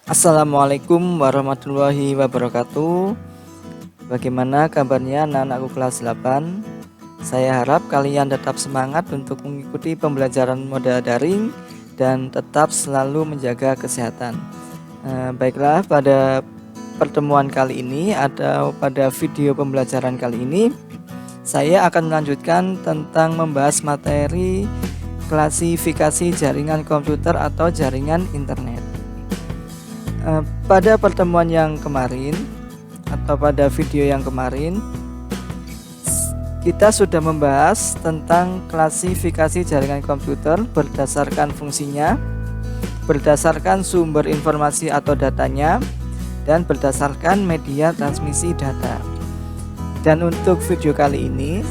Assalamualaikum warahmatullahi wabarakatuh. Bagaimana kabarnya anak-anakku kelas 8? Saya harap kalian tetap semangat untuk mengikuti pembelajaran moda daring dan tetap selalu menjaga kesehatan. Baiklah, pada pertemuan kali ini atau pada video pembelajaran kali ini saya akan melanjutkan tentang membahas materi klasifikasi jaringan komputer atau jaringan internet. Pada pertemuan yang kemarin atau pada video yang kemarin kita sudah membahas tentang klasifikasi jaringan komputer berdasarkan fungsinya, berdasarkan sumber informasi atau datanya, dan berdasarkan media transmisi data. Dan untuk video kali ini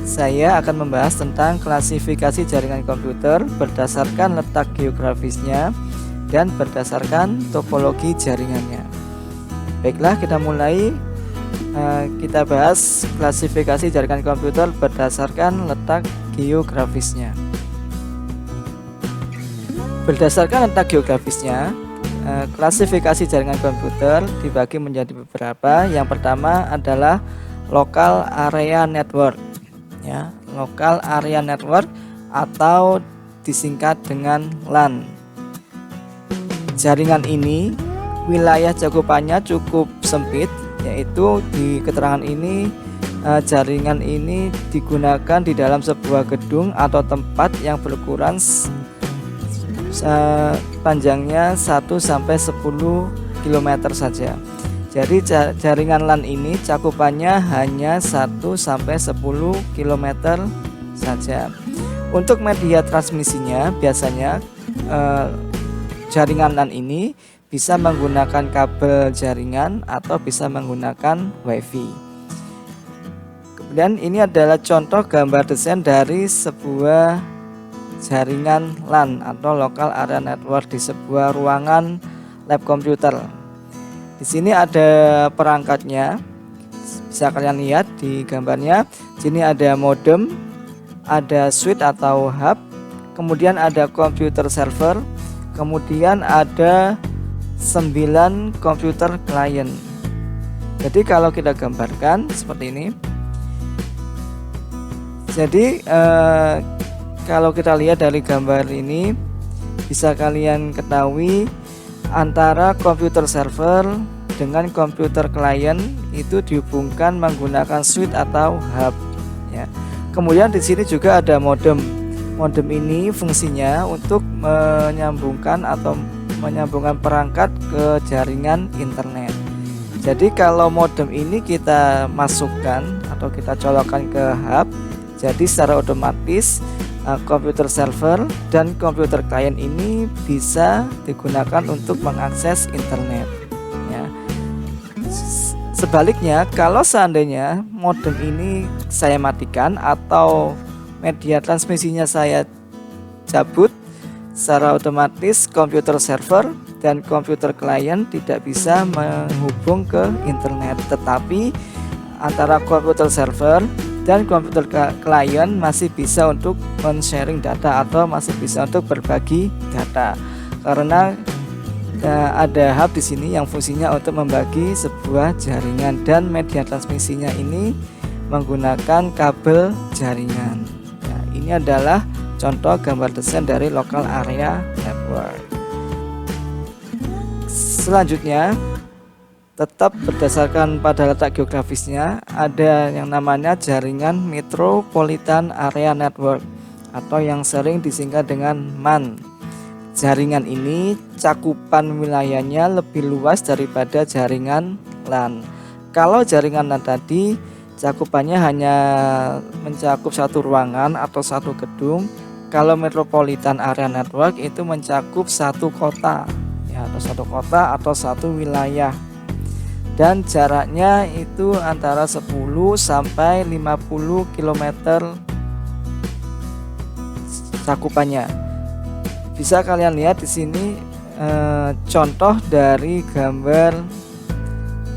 saya akan membahas tentang klasifikasi jaringan komputer berdasarkan letak geografisnya dan berdasarkan topologi jaringannya. Baiklah, kita mulai. Kita bahas klasifikasi jaringan komputer berdasarkan letak geografisnya. Berdasarkan letak geografisnya, klasifikasi jaringan komputer dibagi menjadi beberapa. Yang pertama adalah local area network, ya, local area network atau disingkat dengan LAN. Jaringan ini wilayah cakupannya cukup sempit, yaitu di keterangan ini jaringan ini digunakan di dalam sebuah gedung atau tempat yang berukuran panjangnya 1-10 km saja. Jadi jaringan LAN ini cakupannya hanya 1-10 km saja. Untuk media transmisinya biasanya jaringan LAN ini bisa menggunakan kabel jaringan atau bisa menggunakan WiFi. Kemudian ini adalah contoh gambar desain dari sebuah jaringan LAN atau local area network di sebuah ruangan lab komputer. Di sini ada perangkatnya, bisa kalian lihat di gambarnya. Di sini ada modem, ada switch atau hub, kemudian ada komputer server, kemudian ada 9 komputer klien. Jadi kalau kita gambarkan seperti ini. Jadi kalau kita lihat dari gambar ini bisa kalian ketahui antara komputer server dengan komputer klien itu dihubungkan menggunakan switch atau hub, ya. Kemudian di sini juga ada modem. Modem ini fungsinya untuk menyambungkan perangkat ke jaringan internet. Jadi kalau modem ini kita masukkan atau kita colokkan ke hub, jadi secara otomatis komputer server dan komputer klien ini bisa digunakan untuk mengakses internet, ya. Sebaliknya, kalau seandainya modem ini saya matikan atau media transmisinya saya cabut, secara otomatis komputer server dan komputer klien tidak bisa menghubung ke internet. Tetapi antara komputer server dan komputer klien masih bisa untuk men-sharing data atau masih bisa untuk berbagi data. Karena ada hub di sini yang fungsinya untuk membagi sebuah jaringan dan media transmisinya ini menggunakan kabel jaringan. Ini adalah contoh gambar desain dari local area network. Selanjutnya, tetap berdasarkan pada letak geografisnya, ada yang namanya jaringan metropolitan area network atau yang sering disingkat dengan MAN. Jaringan ini cakupan wilayahnya lebih luas daripada jaringan LAN. Kalau jaringan LAN tadi cakupannya hanya mencakup satu ruangan atau satu gedung. Kalau metropolitan area network itu mencakup satu kota, ya, atau satu kota atau satu wilayah. Dan jaraknya itu antara 10 sampai 50 km cakupannya. Bisa kalian lihat di sini contoh dari gambar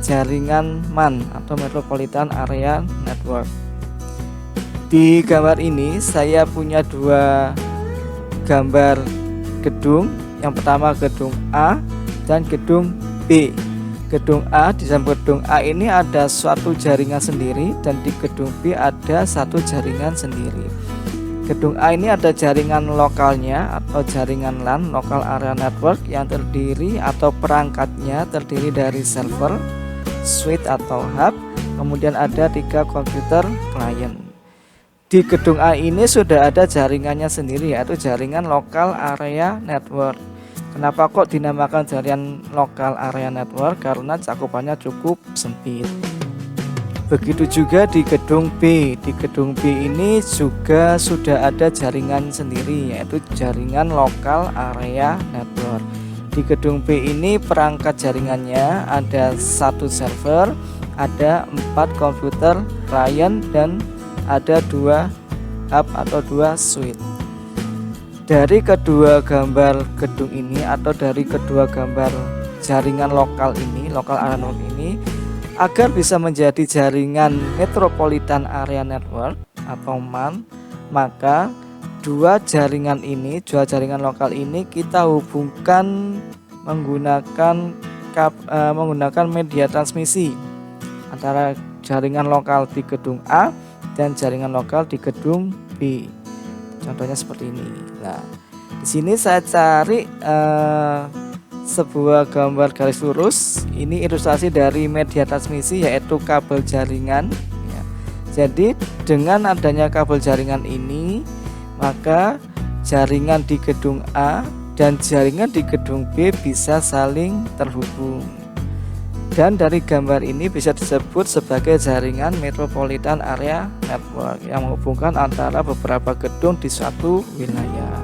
jaringan MAN atau Metropolitan Area Network. Di gambar ini saya punya dua gambar gedung. Yang pertama gedung A, dan gedung B. Gedung A, di dalam gedung A ini ada suatu jaringan sendiri dan di gedung B ada satu jaringan sendiri. Gedung A ini ada jaringan lokalnya atau jaringan LAN, Local Area Network, yang terdiri atau perangkatnya terdiri dari server, switch atau hub, kemudian ada 3 komputer klien. Di gedung A ini sudah ada jaringannya sendiri, yaitu jaringan Local Area Network. Kenapa kok dinamakan jaringan Local Area Network? Karena cakupannya cukup sempit. Begitu juga di gedung B. Di gedung B ini juga sudah ada jaringan sendiri, yaitu jaringan Local Area Network. Di gedung B ini perangkat jaringannya ada 1 server, ada 4 komputer klien, dan ada 2 hub atau 2 switch. Dari kedua gambar gedung ini atau dari kedua gambar jaringan lokal ini, Local Area Network ini, agar bisa menjadi jaringan Metropolitan Area Network atau MAN, maka dua jaringan lokal ini kita hubungkan menggunakan media transmisi antara jaringan lokal di gedung A dan jaringan lokal di gedung B. Contohnya seperti ini. Nah, di sini saya cari sebuah gambar garis lurus. Ini ilustrasi dari media transmisi, yaitu kabel jaringan. Ya. Jadi dengan adanya kabel jaringan ini, maka jaringan di gedung A dan jaringan di gedung B bisa saling terhubung. Dan dari gambar ini bisa disebut sebagai jaringan Metropolitan Area Network yang menghubungkan antara beberapa gedung di suatu wilayah.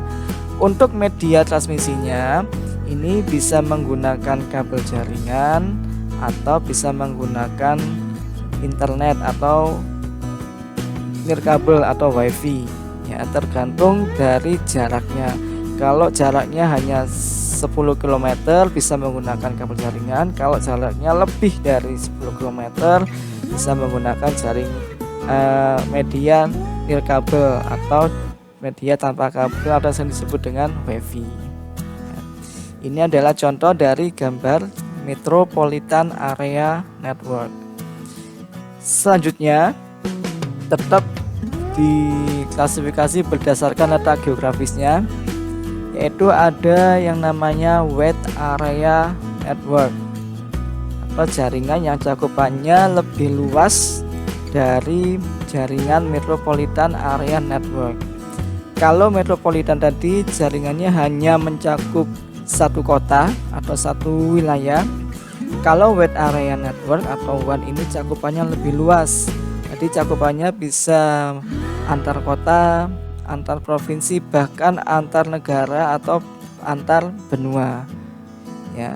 Untuk media transmisinya ini bisa menggunakan kabel jaringan atau bisa menggunakan internet atau nirkabel atau wifi, ya, tergantung dari jaraknya. Kalau jaraknya hanya 10 km bisa menggunakan kabel jaringan, kalau jaraknya lebih dari 10 km bisa menggunakan media nirkabel atau media tanpa kabel atau yang disebut dengan wifi. Ini adalah contoh dari gambar Metropolitan Area Network. Selanjutnya tetap diklasifikasi berdasarkan letak geografisnya, yaitu ada yang namanya Wide Area Network atau jaringan yang cakupannya lebih luas dari jaringan Metropolitan Area Network. Kalau Metropolitan tadi jaringannya hanya mencakup satu kota atau satu wilayah, kalau Wide Area Network atau WAN ini cakupannya lebih luas. Jadi cakupannya bisa antar kota, antar provinsi, bahkan antar negara atau antar benua. Ya.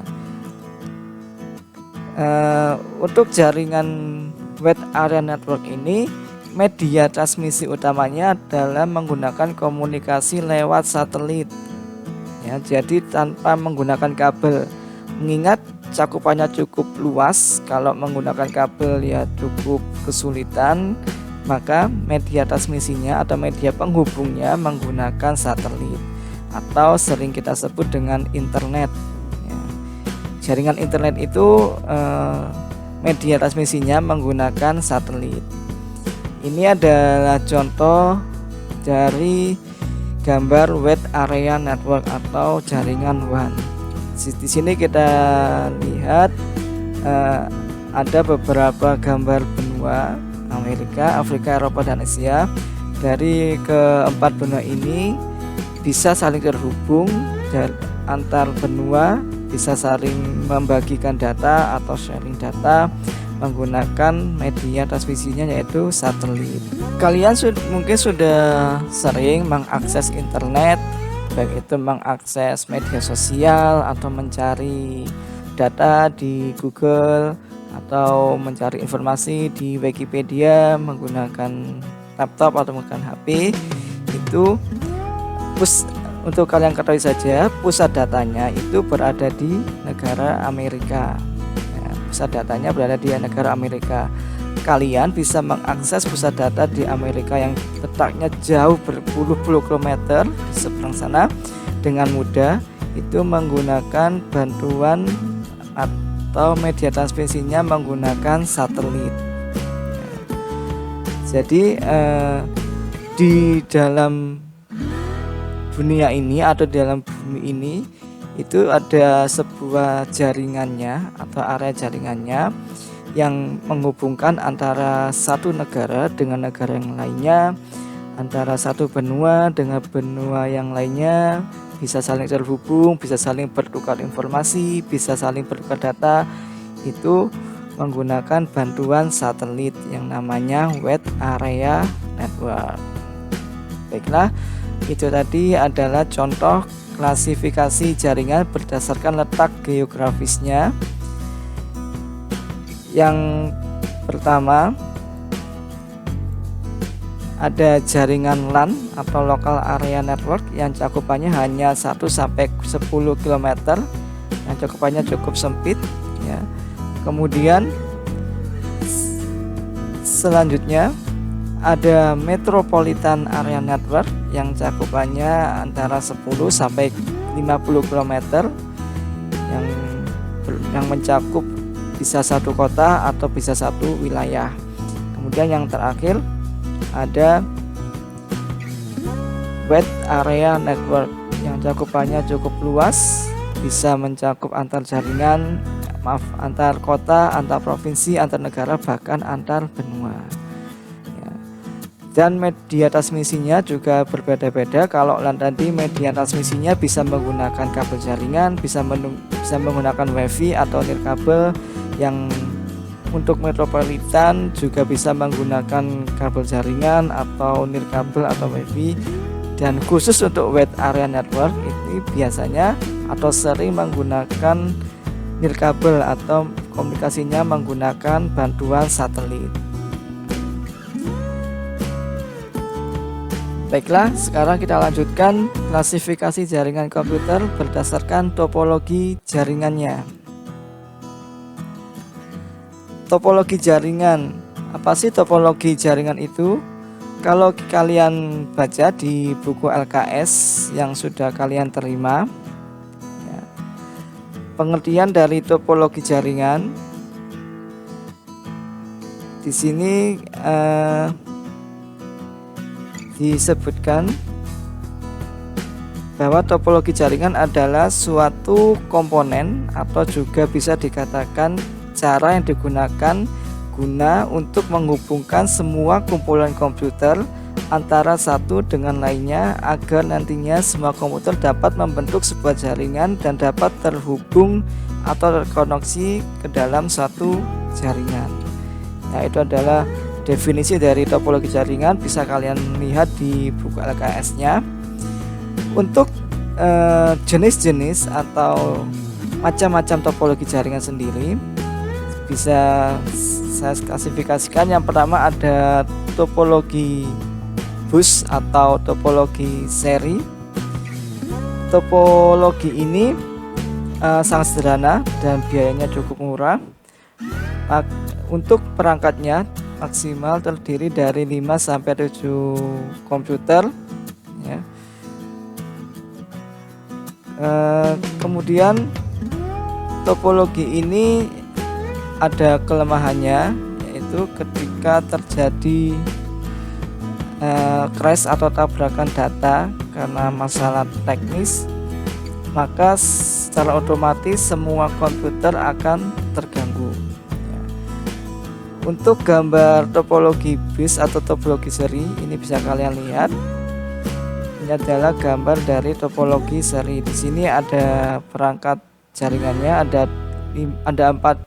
Untuk jaringan Wide Area Network ini, media transmisi utamanya adalah menggunakan komunikasi lewat satelit. Ya, jadi tanpa menggunakan kabel. Mengingat cakupannya cukup luas, kalau menggunakan kabel ya cukup kesulitan, maka media transmisinya atau media penghubungnya menggunakan satelit atau sering kita sebut dengan internet. Ya. Jaringan internet itu media transmisinya menggunakan satelit. Ini adalah contoh dari gambar Wide Area Network atau jaringan WAN. Di sini kita lihat ada beberapa gambar benua Amerika, Afrika, Eropa, dan Asia. Dari keempat benua ini bisa saling terhubung dan antar benua bisa saling membagikan data atau sharing data menggunakan media transmisinya yaitu satelit. Kalian mungkin sudah sering mengakses internet, baik itu mengakses media sosial atau mencari data di Google atau mencari informasi di Wikipedia menggunakan laptop atau menggunakan HP. Itu untuk kalian ketahui saja, pusat datanya itu berada di negara Amerika. Pusat datanya berada di negara Amerika. Kalian bisa mengakses pusat data di Amerika yang letaknya jauh berpuluh-puluh kilometer di seberang sana dengan mudah. itu menggunakan bantuan atau media transmisinya menggunakan satelit. Jadi di dalam dunia ini atau dalam bumi ini itu ada sebuah jaringannya atau area jaringannya yang menghubungkan antara satu negara dengan negara yang lainnya, antara satu benua dengan benua yang lainnya, bisa saling terhubung, bisa saling bertukar informasi, bisa saling bertukar data, itu menggunakan bantuan satelit yang namanya Wide Area Network. Baiklah, itu tadi adalah contoh klasifikasi jaringan berdasarkan letak geografisnya. Yang pertama ada jaringan LAN atau Local Area Network yang cakupannya hanya 1-10 km, yang cakupannya cukup sempit ya. Kemudian selanjutnya ada Metropolitan Area Network yang cakupannya antara 10-50 km yang mencakup bisa satu kota atau bisa satu wilayah. Kemudian yang terakhir ada Wide Area Network yang cakupannya cukup luas, bisa mencakup antar jaringan, antar kota, antar provinsi, antar negara, bahkan antar benua. Dan media transmisinya juga berbeda-beda. Kalau LAN tadi media transmisinya bisa menggunakan kabel jaringan, bisa menggunakan WiFi atau nirkabel. Yang untuk metropolitan juga bisa menggunakan kabel jaringan atau nirkabel atau WiFi. Dan khusus untuk Wide Area Network ini biasanya atau sering menggunakan nirkabel atau komunikasinya menggunakan bantuan satelit. Baiklah, sekarang kita lanjutkan klasifikasi jaringan komputer berdasarkan topologi jaringannya. Topologi jaringan, apa sih topologi jaringan itu? Kalau kalian baca di buku LKS yang sudah kalian terima ya, pengertian dari topologi jaringan di sini disebutkan bahwa topologi jaringan adalah suatu komponen atau juga bisa dikatakan cara yang digunakan guna untuk menghubungkan semua kumpulan komputer antara satu dengan lainnya agar nantinya semua komputer dapat membentuk sebuah jaringan dan dapat terhubung atau terkoneksi ke dalam suatu jaringan. Nah, itu adalah definisi dari topologi jaringan, bisa kalian lihat di buku LKS-nya. Untuk jenis-jenis atau macam-macam topologi jaringan sendiri bisa saya klasifikasikan. Yang pertama ada topologi bus atau topologi seri. Topologi ini sangat sederhana dan biayanya cukup murah. Untuk perangkatnya maksimal terdiri dari 5-7 komputer ya. Kemudian topologi ini ada kelemahannya, yaitu ketika terjadi crash atau tabrakan data karena masalah teknis, maka secara otomatis semua komputer akan terganggu. Untuk gambar topologi bus atau topologi seri ini bisa kalian lihat. Ini adalah gambar dari topologi seri. Di sini ada perangkat jaringannya, ada 4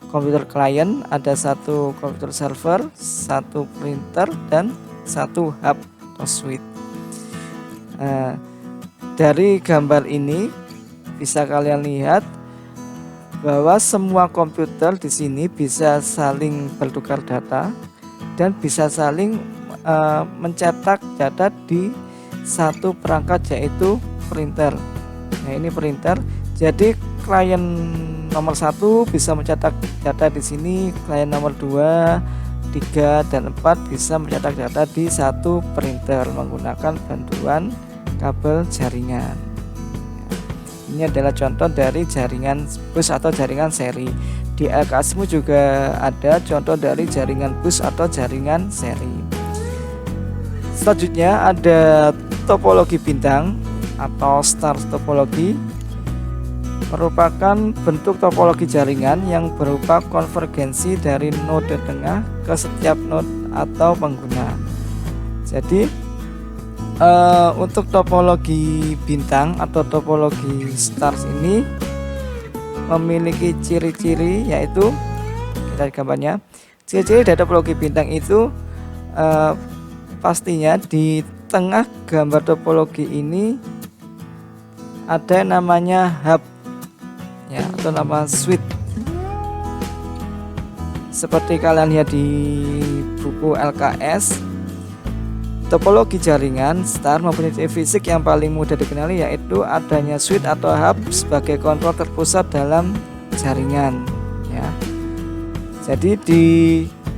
komputer klien, ada 1 komputer server, 1 printer, dan 1 hub atau switch. Dari gambar ini bisa kalian lihat bahwa semua komputer di sini bisa saling bertukar data dan bisa saling mencetak data di satu perangkat, yaitu printer. Nah, ini printer. Jadi klien nomor 1 bisa mencetak data di sini, klien nomor 2, 3, dan 4 bisa mencetak data di satu printer menggunakan bantuan kabel jaringan. Ini adalah contoh dari jaringan bus atau jaringan seri. Di LKSmu juga ada contoh dari jaringan bus atau jaringan seri. Selanjutnya ada topologi bintang atau star topologi, merupakan bentuk topologi jaringan yang berupa konvergensi dari node tengah ke setiap node atau pengguna. Jadi untuk topologi bintang atau topologi stars ini memiliki ciri-ciri, yaitu kita lihat gambarnya. Ciri-ciri dari topologi bintang itu pastinya di tengah gambar topologi ini ada yang namanya hub ya, atau nama switch. Seperti kalian lihat di buku LKS, topologi jaringan star mempunyai ciri fisik yang paling mudah dikenali, yaitu adanya switch atau hub sebagai kontrol terpusat dalam jaringan ya. Jadi di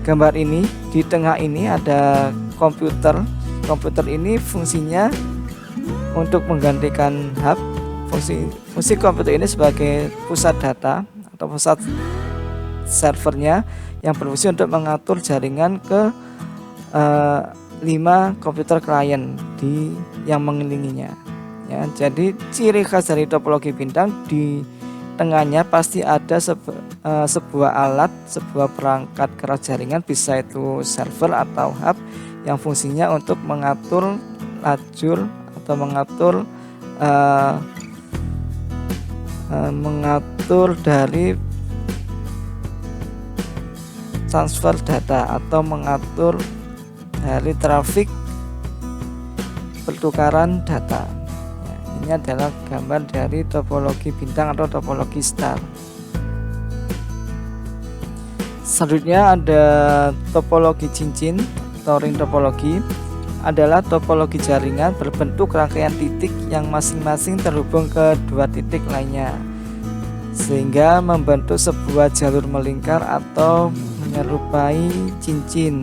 gambar ini, di tengah ini ada komputer. Komputer ini fungsinya untuk menggantikan hub. Fungsi komputer ini sebagai pusat data atau pusat servernya yang berfungsi untuk mengatur jaringan ke 5 komputer klien yang mengelilinginya ya. Jadi ciri khas dari topologi bintang, di tengahnya pasti ada sebuah alat, sebuah perangkat keras jaringan, bisa itu server atau hub yang fungsinya untuk mengatur lajur atau mengatur dari transfer data atau mengatur dari trafik pertukaran data ya. Ini adalah gambar dari topologi bintang atau topologi star. Selanjutnya ada topologi cincin atau ring topologi, adalah topologi jaringan berbentuk rangkaian titik yang masing-masing terhubung ke 2 titik lainnya sehingga membentuk sebuah jalur melingkar atau menyerupai cincin.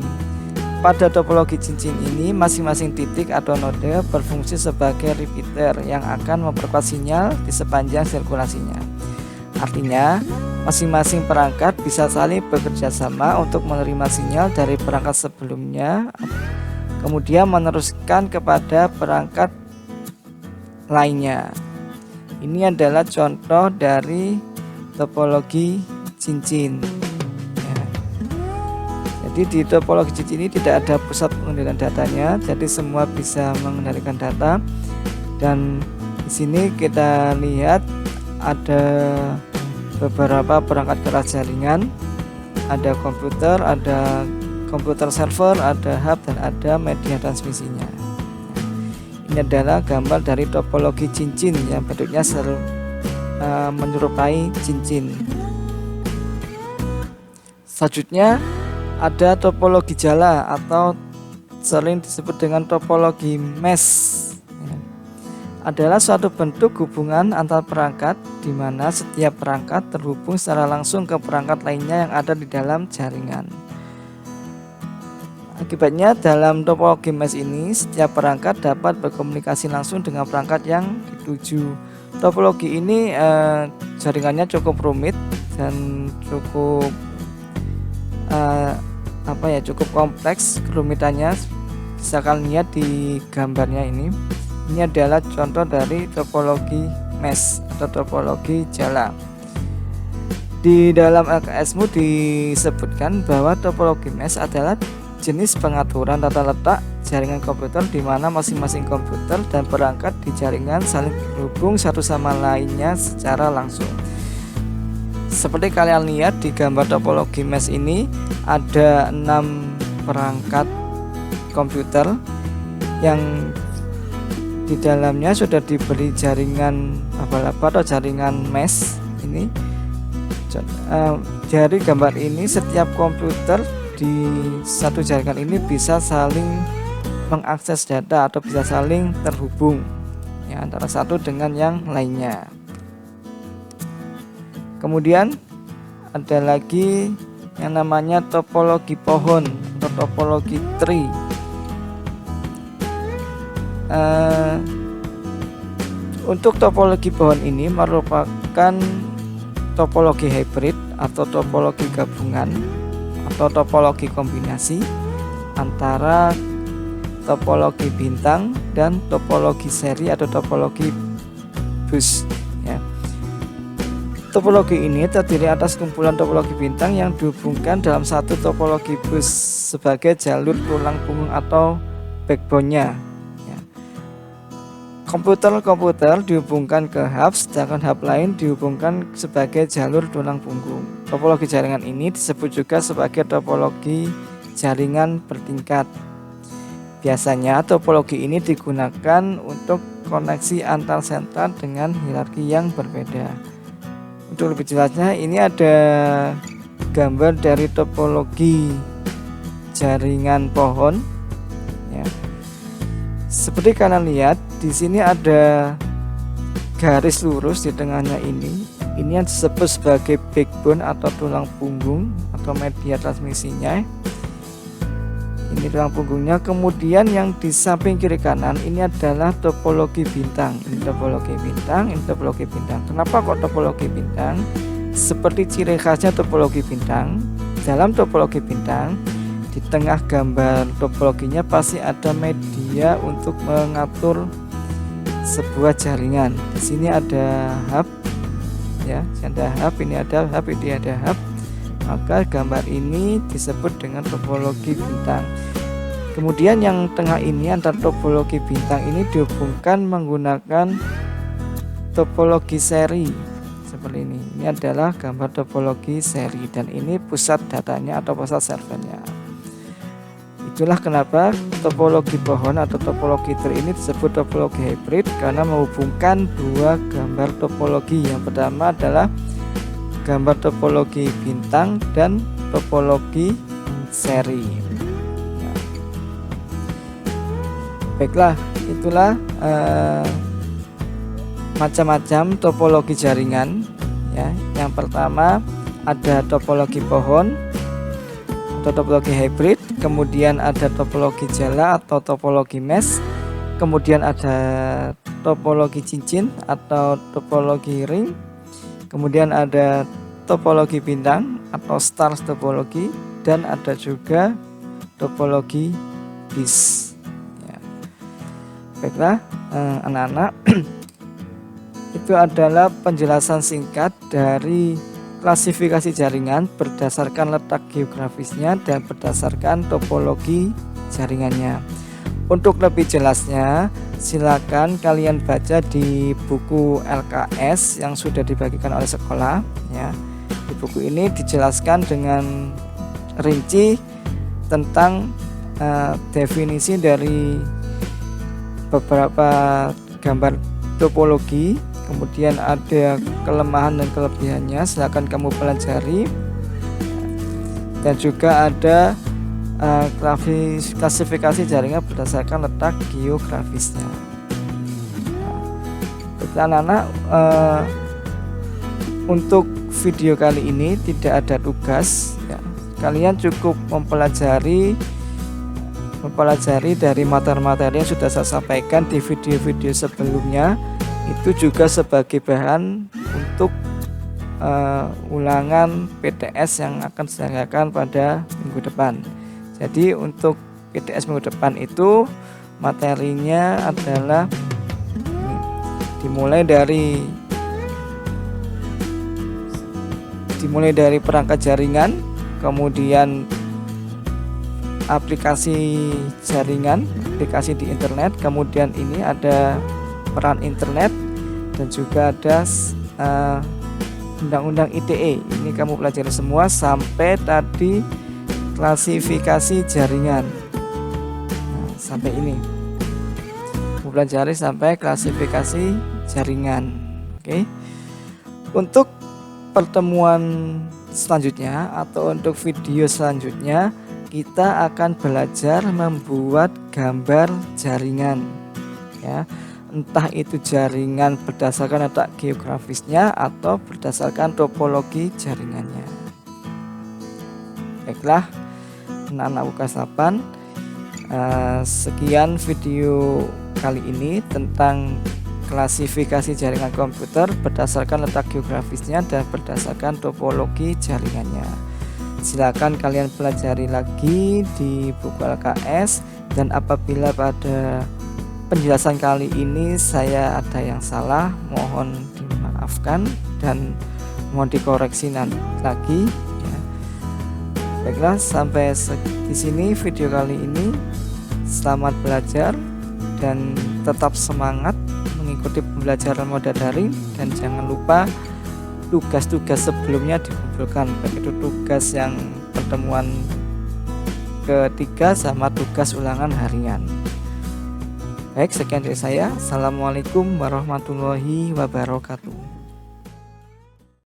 Pada topologi cincin ini, masing-masing titik atau node berfungsi sebagai repeater yang akan memperkuat sinyal di sepanjang sirkulasinya. Artinya, masing-masing perangkat bisa saling bekerja sama untuk menerima sinyal dari perangkat sebelumnya, kemudian meneruskan kepada perangkat lainnya. Ini adalah contoh dari topologi cincin. Jadi di topologi cincin ini tidak ada pusat pengendalian datanya, jadi semua bisa mengendalikan data. Dan di sini kita lihat ada beberapa perangkat keras jaringan, ada komputer server, ada hub, dan ada media transmisinya. Ini adalah gambar dari topologi cincin yang bentuknya menyerupai cincin. Selanjutnya ada topologi jala atau sering disebut dengan topologi mesh. Adalah suatu bentuk hubungan antar perangkat di mana setiap perangkat terhubung secara langsung ke perangkat lainnya yang ada di dalam jaringan. Akibatnya dalam topologi mesh ini setiap perangkat dapat berkomunikasi langsung dengan perangkat yang dituju. Topologi ini jaringannya cukup rumit dan cukup cukup kompleks kerumitannya. Bisa kalian lihat di gambarnya ini. Ini adalah contoh dari topologi mesh atau topologi jala. Di dalam LKSmu disebutkan bahwa topologi mesh adalah jenis pengaturan tata letak jaringan komputer di mana masing-masing komputer dan perangkat di jaringan saling berhubung satu sama lainnya secara langsung. Seperti kalian lihat di gambar topologi mesh ini, ada 6 perangkat komputer yang di dalamnya sudah diberi jaringan laba-laba atau jaringan mesh ini. Dari gambar ini, setiap komputer di satu jaringan ini bisa saling mengakses data atau bisa saling terhubung ya, antara satu dengan yang lainnya. Kemudian ada lagi yang namanya topologi pohon atau topologi tree. Untuk topologi pohon ini merupakan topologi hybrid atau topologi gabungan atau topologi kombinasi antara topologi bintang dan topologi seri atau topologi bus ya. Topologi ini terdiri atas kumpulan topologi bintang yang dihubungkan dalam satu topologi bus sebagai jalur tulang punggung atau backbone-nya. Komputer dihubungkan ke hub, sedangkan hub lain dihubungkan sebagai jalur tulang punggung. Topologi jaringan ini disebut juga sebagai topologi jaringan bertingkat. Biasanya topologi ini digunakan untuk koneksi antar sentral dengan hierarki yang berbeda. Untuk lebih jelasnya, ini ada gambar dari topologi jaringan pohon. Ya. Seperti kalian lihat, di sini ada garis lurus di tengahnya ini. Ini yang disebut sebagai backbone atau tulang punggung atau media transmisinya. Ini tulang punggungnya. Kemudian yang di samping kiri kanan ini adalah topologi bintang. Ini topologi bintang, ini topologi bintang. Kenapa kok topologi bintang? Seperti ciri khasnya topologi bintang, dalam topologi bintang di tengah gambar topologinya pasti ada media untuk mengatur sebuah jaringan. Di sini ada hub ya, ada hub, ini ada hub, ini ada hub. Maka gambar ini disebut dengan topologi bintang. Kemudian yang tengah ini antara topologi bintang ini dihubungkan menggunakan topologi seri seperti ini. Ini adalah gambar topologi seri dan ini pusat datanya atau pusat servernya. Itulah kenapa topologi pohon atau topologi tree ini disebut topologi hybrid, karena menghubungkan dua gambar topologi. Yang pertama adalah gambar topologi bintang dan topologi seri. Nah, baiklah, itulah macam-macam topologi jaringan ya. Yang pertama ada topologi pohon atau topologi hybrid, kemudian ada topologi jala atau topologi mesh, kemudian ada topologi cincin atau topologi ring, kemudian ada topologi bintang atau stars topologi, dan ada juga topologi bis ya. Baiklah anak-anak, itu adalah penjelasan singkat dari klasifikasi jaringan berdasarkan letak geografisnya dan berdasarkan topologi jaringannya. Untuk lebih jelasnya, silakan kalian baca di buku LKS yang sudah dibagikan oleh sekolah ya. Di buku ini dijelaskan dengan rinci tentang definisi dari beberapa gambar topologi, kemudian ada kelemahan dan kelebihannya, silakan kamu pelajari. Dan juga ada klasifikasi jaringan berdasarkan letak geografisnya. Anak-anak, untuk video kali ini tidak ada tugas ya. Kalian cukup mempelajari dari materi-materi yang sudah saya sampaikan di video-video sebelumnya. Itu juga sebagai bahan untuk ulangan PTS yang akan diselenggarakan pada minggu depan. Jadi untuk PTS minggu depan itu materinya adalah dimulai dari perangkat jaringan, kemudian aplikasi jaringan, aplikasi di internet, kemudian ini ada peran internet, dan juga ada undang-undang ITE. Ini kamu pelajari semua sampai tadi klasifikasi jaringan. Nah, sampai ini kamu pelajari sampai klasifikasi jaringan. Oke. Untuk pertemuan selanjutnya atau untuk video selanjutnya, kita akan belajar membuat gambar jaringan ya. Entah itu jaringan berdasarkan letak geografisnya atau berdasarkan topologi jaringannya. Baiklah anak-anak UKS 8, sekian video kali ini tentang klasifikasi jaringan komputer berdasarkan letak geografisnya dan berdasarkan topologi jaringannya. Silakan kalian pelajari lagi di buku LKS, dan apabila pada penjelasan kali ini saya ada yang salah, mohon dimaafkan dan mohon dikoreksi nanti lagi ya. Baiklah, sampai di sini video kali ini. Selamat belajar dan tetap semangat mengikuti pembelajaran moda daring, dan jangan lupa tugas-tugas sebelumnya dikumpulkan, baik itu tugas yang pertemuan ketiga sama tugas ulangan harian. Baik, sekian dari saya. Assalamualaikum warahmatullahi wabarakatuh.